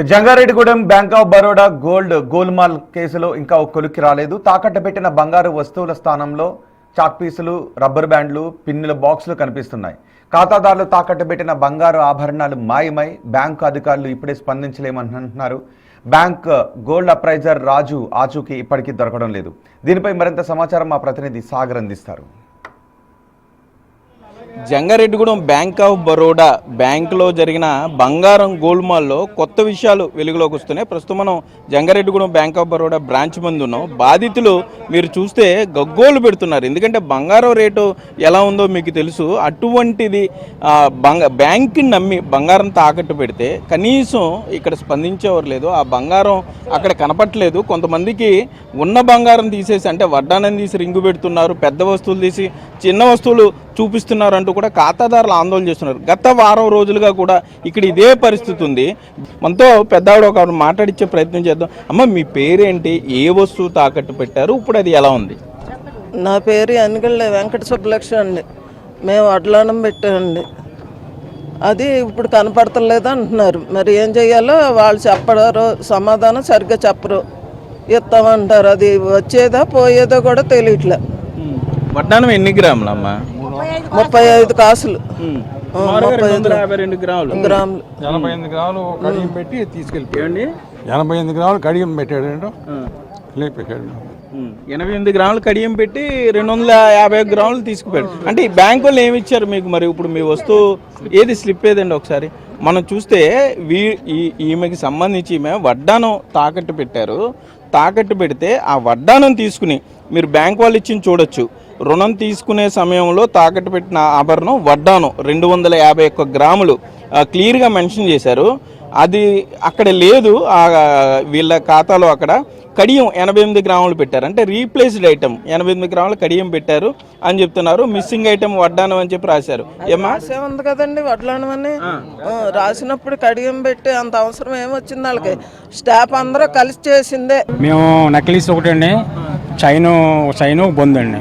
Jangareddygudem bank of Baroda golmaal కేసులో ఇంకా ఒక కొలిక్కి రాలేదు. తాకట్టు పెట్టిన బంగారు వస్తువుల స్థానంలో చాక్ పీసులు, రబ్బర్ బ్యాండ్లు, పిన్నుల బాక్సులు కనిపిస్తున్నాయి. ఖాతాదారులు తాకట్టు పెట్టిన బంగారు ఆభరణాలు మాయమై బ్యాంకు అధికారులు ఇప్పుడే స్పందించలేమంటున్నారు. బ్యాంక్ గోల్డ్ అప్రైజర్ రాజు ఆచూకీ ఇప్పటికీ దొరకడం లేదు. దీనిపై మరింత సమాచారం మా ప్రతినిధి సాగర్ అందిస్తారు. జంగారెడ్డిగూడెం బ్యాంక్ ఆఫ్ బరోడా బ్యాంకులో జరిగిన బంగారం గోల్మాల్లో కొత్త విషయాలు వెలుగులోకి వస్తున్నాయి. ప్రస్తుతం మనం Jangareddygudem bank of Baroda branch ముందు ఉన్నాం. బాధితులు మీరు చూస్తే గగ్గోలు పెడుతున్నారు. ఎందుకంటే బంగారం రేటు ఎలా ఉందో మీకు తెలుసు. అటువంటిది బ్యాంక్ని నమ్మి బంగారం తాకట్టు పెడితే కనీసం ఇక్కడ స్పందించేవారు లేదు. ఆ బంగారం అక్కడ కనపట్లేదు. కొంతమందికి ఉన్న బంగారం తీసేసి, అంటే వడ్డానం తీసి రింగు పెడుతున్నారు, పెద్ద వస్తువులు తీసి చిన్న వస్తువులు చూపిస్తున్నారు అంటూ కూడా ఖాతాదారులు ఆందోళన చేస్తున్నారు. గత వారం రోజులుగా కూడా ఇక్కడ ఇదే పరిస్థితి ఉంది. మనతో పెద్దవాడు ఒక మాట్లాడించే ప్రయత్నం చేద్దాం. అమ్మ, మీ పేరేంటి? ఏ వస్తువు తాకట్టు పెట్టారు? ఇప్పుడు అది ఎలా ఉంది? నా పేరు ఎన్నికల వెంకట సుబ్బలక్ష్మి అండి. మేము వడ్లానం పెట్టామండి. అది ఇప్పుడు కనపడతలేదు అంటున్నారు. మరి ఏం చేయాలో వాళ్ళు చెప్పడారు, సమాధానం సరిగ్గా చెప్పరు. ఇస్తామంటారు. అది వచ్చేదా పోయేదో కూడా తెలియట్లే. వడ్డానం ఎన్ని గ్రాములు అమ్మా? 35 కాసులు. 52 గ్రాములు. 88 గ్రాములు కడియం పెట్టి తీసుకెళ్ళిపోయాడు. 88 గ్రాములు కడియం పెట్టాడు. 88 గ్రాములు కడియం పెట్టి 250 గ్రాములు తీసుకుపోయాడు. అంటే ఈ బ్యాంకు వాళ్ళు ఏమి ఇచ్చారు మీకు? మరి ఇప్పుడు మీ వస్తువు ఏది స్లిప్ ఏదండి? ఒకసారి మనం చూస్తే ఈమెకి సంబంధించి ఈమె వడ్డానం తాకట్టు పెట్టారు. తాకట్టు పెడితే ఆ వడ్డానం తీసుకుని మీరు బ్యాంక్ వాళ్ళు ఇచ్చి చూడొచ్చు. రుణం తీసుకునే సమయంలో తాకట్టు పెట్టిన ఆభరణం వడ్డానం 251 గ్రాములు క్లియర్గా మెన్షన్ చేశారు. అది అక్కడ లేదు. వీళ్ళ ఖాతాలో అక్కడ కడియం 88 గ్రాములు పెట్టారు. అంటే రీప్లేస్డ్ ఐటమ్ 88 గ్రాములు కడియం పెట్టారు అని చెప్తున్నారు. మిస్సింగ్ ఐటమ్ వడ్డానం అని చెప్పి రాశారు. రాసే ఉంది కదండి వడ్లానం అని. రాసినప్పుడు కడియం పెట్టి అంత అవసరం ఏమొచ్చింది వాళ్ళకి? స్టాఫ్ అందరూ కలిసి చేసిందే. మేము నక్లీస్ ఒకటండి, చైను బొందండి.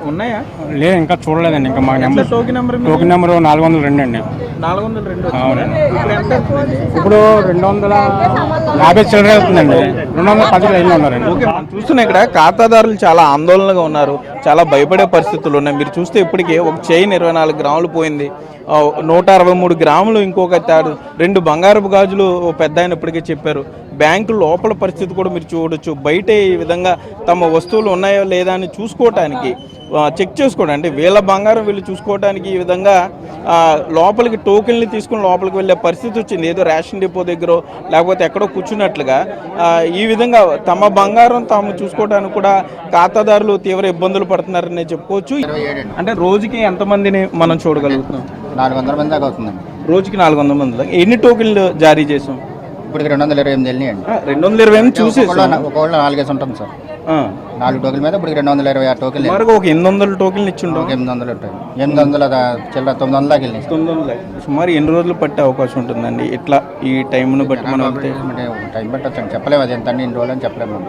ఉన్నాయా? లేదు, ఇంకా చూడలేదండి. ఇంకా మాకు టోకెన్ నెంబర్ 402 అండి. 402. అవునండి. ఇప్పుడు 250 చిల్లర అవుతుందండి. 210 లైన్లో ఉన్నారండి. ఓకే, మనం చూస్తున్నా ఇక్కడ ఖాతాదారులు చాలా ఆందోళనగా ఉన్నారు. చాలా భయపడే పరిస్థితులు ఉన్నాయి. మీరు చూస్తే ఇప్పటికే ఒక చైన్ 24 గ్రాములు పోయింది. 163 గ్రాములు ఇంకొక 2 బంగారపు గాజులు పెద్ద ఆయన ఇప్పటికే చెప్పారు. బ్యాంకు లోపల పరిస్థితి కూడా మీరు చూడొచ్చు. బయట ఈ విధంగా తమ వస్తువులు ఉన్నాయో లేదా అని చూసుకోవటానికి, చెక్ చేసుకోవడం, అంటే వీళ్ళ బంగారం వీళ్ళు చూసుకోవడానికి ఈ విధంగా లోపలికి టోకెన్లు తీసుకుని లోపలికి వెళ్ళే పరిస్థితి వచ్చింది. ఏదో రేషన్ డిపో దగ్గర లేకపోతే ఎక్కడో కూర్చున్నట్లుగా ఈ విధంగా తమ బంగారం తాము చూసుకోవడానికి కూడా ఖాతాదారులు తీవ్ర ఇబ్బందులు పడుతున్నారని చెప్పుకోవచ్చు. అంటే రోజుకి ఎంతమందిని మనం చూడగలుగుతున్నాం? 400 మంది దాకా అవుతుందండి. రోజుకి 400 మంది దాకా. ఎన్ని టోకెన్లు జారీ చేసాం? ఇప్పుడు 228 వెళ్ళినాయండి. 228 చూసి ఒకవేళ 4 ఉంటుంది సార్. 4 టోకెన్ మీద ఇప్పుడు 226 టోకెన్. ఒక 800 టోకెన్లు ఇచ్చిండు. 800 ఉంటాయి. 800 చిల్లర 900 దాకా వెళ్ళినాయి. 900. సుమారు ఎన్ని రోజులు పట్టే అవకాశం ఉంటుందండి ఇట్లా ఈ టైంను బట్టి? మనం టైం పట్టొచ్చండి, చెప్పలేము. అది ఎంత ఇన్ని రోజులు అని చెప్పలేము.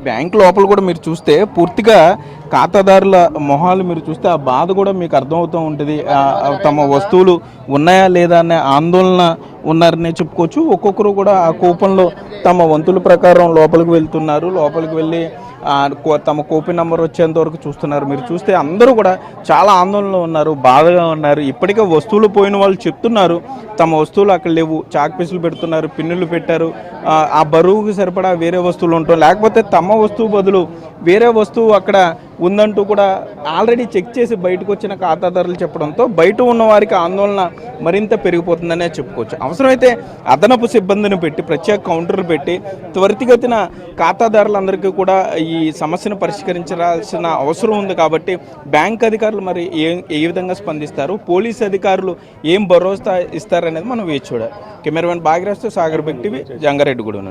బ్యాంక్ లోపల కూడా మీరు చూస్తే పూర్తిగా ఖాతాదారుల మొహాలు మీరు చూస్తే ఆ బాధ కూడా మీకు అర్థమవుతూ ఉంటుంది. తమ వస్తువులు ఉన్నాయా లేదా అనే ఆందోళన ఉన్నారనే చెప్పుకోవచ్చు. ఒక్కొక్కరు కూడా ఆ కూపన్లో తమ వంతుల ప్రకారం లోపలికి వెళ్తున్నారు. లోపలికి వెళ్ళి తమ కూపన్ నెంబర్ వచ్చేంత వరకు చూస్తున్నారు. మీరు చూస్తే అందరూ కూడా చాలా ఆందోళనలో ఉన్నారు, బాధగా ఉన్నారు. ఇప్పటికే వస్తువులు పోయిన వాళ్ళు చెప్తున్నారు తమ వస్తువులు అక్కడ లేవు. చాక్ పీసులు పెడుతున్నారు, పిన్నులు పెట్టారు. ఆ బరువుకి సరిపడా వేరే వస్తువులు ఉంటాయి, లేకపోతే తమ వస్తువు బదులు వేరే వస్తువు అక్కడ ఉందంటూ కూడా ఆల్రెడీ చెక్ చేసి బయటకు వచ్చిన ఖాతాదారులు చెప్పడంతో బయట ఉన్న వారికి ఆందోళన మరింత పెరిగిపోతుందనే చెప్పుకోవచ్చు. అవసరమైతే అదనపు సిబ్బందిని పెట్టి ప్రత్యేక కౌంటర్లు పెట్టి త్వరితగతిన ఖాతాదారులందరికీ కూడా ఈ సమస్యను పరిష్కరించాల్సిన అవసరం ఉంది. కాబట్టి బ్యాంక్ అధికారులు మరి ఏ విధంగా స్పందిస్తారు, పోలీసు అధికారులు ఏం భరోసా ఇస్తారనేది మనం వేచి చూడాలి. కెమెరామెన్ భాగ్యరాజ్తో సాగర్ బెగ్ టీవీ, జంగారెడ్డిగూడెం.